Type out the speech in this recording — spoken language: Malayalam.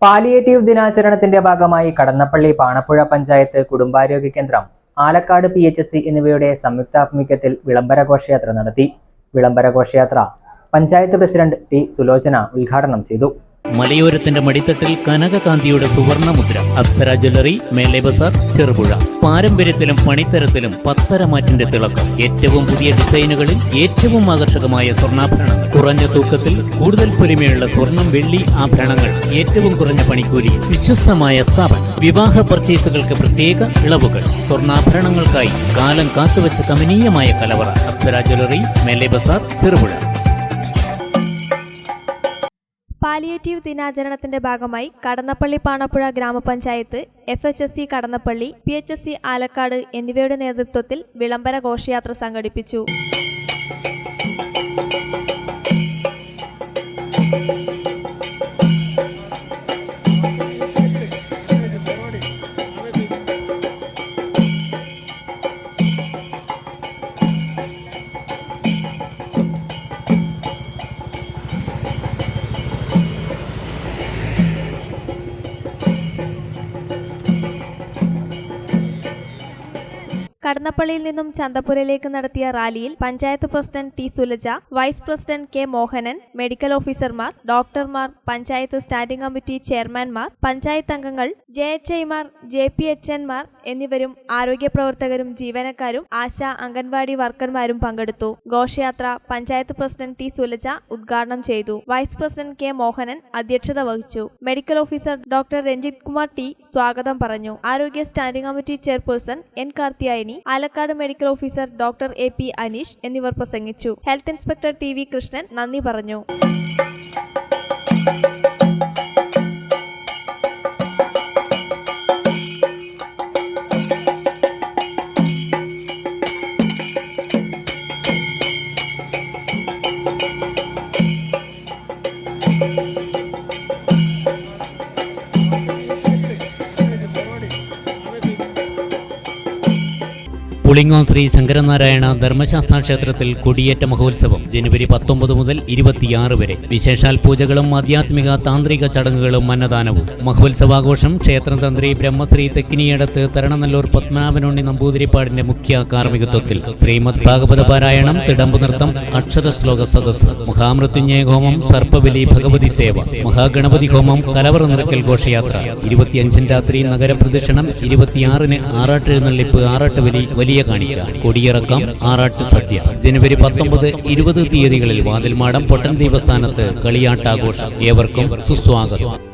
പാലിയേറ്റീവ് ദിനാചരണത്തിന്റെ ഭാഗമായി കടന്നപ്പള്ളി പാണപ്പുഴ പഞ്ചായത്ത് കുടുംബാരോഗ്യ കേന്ദ്രം, ആലക്കാട് PHC എന്നിവയുടെ സംയുക്താഭിമുഖ്യത്തിൽ വിളംബര ഘോഷയാത്ര നടത്തി. വിളംബര ഘോഷയാത്ര പഞ്ചായത്ത് പ്രസിഡന്റ് ടി സുലോചന ഉദ്ഘാടനം ചെയ്തു. മലയോരത്തിന്റെ മടിത്തട്ടിൽ കനകകാന്തിയുടെ സുവർണമുദ്ര. അപ്സര ജ്വല്ലറി, മേലെ ബസാർ, ചെറുപുഴ. പാരമ്പര്യത്തിലും പണിത്തരത്തിലും പത്തരമാറ്റിന്റെ തിളക്കം. ഏറ്റവും പുതിയ ഡിസൈനുകളിൽ ഏറ്റവും ആകർഷകമായ സ്വർണ്ണാഭരണങ്ങൾ. കുറഞ്ഞ തൂക്കത്തിൽ കൂടുതൽ പൊലിമയുള്ള സ്വർണം, വെള്ളി ആഭരണങ്ങൾ. ഏറ്റവും കുറഞ്ഞ പണിക്കൂലി. വിശ്വസ്തമായ സ്ഥാപനം. വിവാഹ പർച്ചേസുകൾക്ക് പ്രത്യേക ഇളവുകൾ. സ്വർണ്ണാഭരണങ്ങൾക്കായി കാലം കാത്തുവച്ച കമനീയമായ കലവറ. അപ്സര ജ്വല്ലറി, മേലെ ബസാർ, ചെറുപുഴ. പാലിയേറ്റീവ് ദിനാചരണത്തിന്റെ ഭാഗമായി കടന്നപ്പള്ളി പാണപ്പുഴ ഗ്രാമപഞ്ചായത്ത്, FHSC കടന്നപ്പള്ളി, PHSC ആലക്കാട് എന്നിവയുടെ നേതൃത്വത്തിൽ വിളംബര ഘോഷയാത്ര സംഘടിപ്പിച്ചു. കടന്നപ്പള്ളിയിൽ നിന്നും ചന്തപ്പുരയിലേക്ക് നടത്തിയ റാലിയിൽ panchayat president T Sulaja, vice president K Mohanan, medical ഓഫീസർമാർ, ഡോക്ടർമാർ, പഞ്ചായത്ത് സ്റ്റാൻഡിംഗ് കമ്മിറ്റി ചെയർമാൻമാർ, പഞ്ചായത്ത് അംഗങ്ങൾ, JHIമാർ, JPHNമാർ എന്നിവരും ആരോഗ്യ പ്രവർത്തകരും ജീവനക്കാരും ആശ അംഗൻവാടി വർക്കർമാരും പങ്കെടുത്തു. ഘോഷയാത്ര പഞ്ചായത്ത് പ്രസിഡന്റ് ടി സുലജ ഉദ്ഘാടനം ചെയ്തു. വൈസ് പ്രസിഡന്റ് കെ മോഹനൻ അധ്യക്ഷത വഹിച്ചു. Medical officer doctor Ranjith Kumar T സ്വാഗതം പറഞ്ഞു. ആരോഗ്യ standing committee chairperson N Karthiyayani, Alakkad medical officer doctor AP Aneesh എന്നിവർ പ്രസംഗിച്ചു. ഹെൽത്ത് ഇൻസ്പെക്ടർ TV കൃഷ്ണൻ നന്ദി പറഞ്ഞു. പുളിങ്ങോം ശ്രീ ശങ്കരനാരായണ ധർമ്മശാസ്ത്ര ക്ഷേത്രത്തിൽ കൊടിയേറ്റ മഹോത്സവം ജനുവരി 19 മുതൽ 26 വരെ. വിശേഷാൽ പൂജകളും ആധ്യാത്മിക താന്ത്രിക ചടങ്ങുകളും അന്നദാനവും. മഹോത്സവാഘോഷം ക്ഷേത്രതന്ത്രി ബ്രഹ്മശ്രീ തെക്കിനിയടത്ത് തരണനല്ലൂർ പത്മനാഭനുണ്ണി നമ്പൂതിരിപ്പാടിന്റെ മുഖ്യ കാർമ്മികത്വത്തിൽ ശ്രീമദ് ഭാഗവത പാരായണം, തിടമ്പു നൃത്തം, അക്ഷരശ്ലോക സദസ്സ്, മഹാമൃത്യുഞ്ജയ ഹോമം, സർപ്പബലി, ഭഗവതി സേവ, മഹാഗണപതി ഹോമം, കലവറ നിറയ്ക്കൽ ഘോഷയാത്ര. 25 രാത്രി നഗരപ്രദക്ഷിണം, 26 ആറാട്ടെഴുന്നള്ളിപ്പ്, ആറാട്ടുബലി, വലിയ കാണിക്ക, കൊടിയിറക്കം, ആറാട്ട് സദ്യ. ജനുവരി 19, 20 തീയതികളിൽ വാതിൽമാടം പൊട്ടൻ ദേവസ്ഥാനത്ത് കളിയാട്ടാഘോഷം. ഏവർക്കും സുസ്വാഗതം.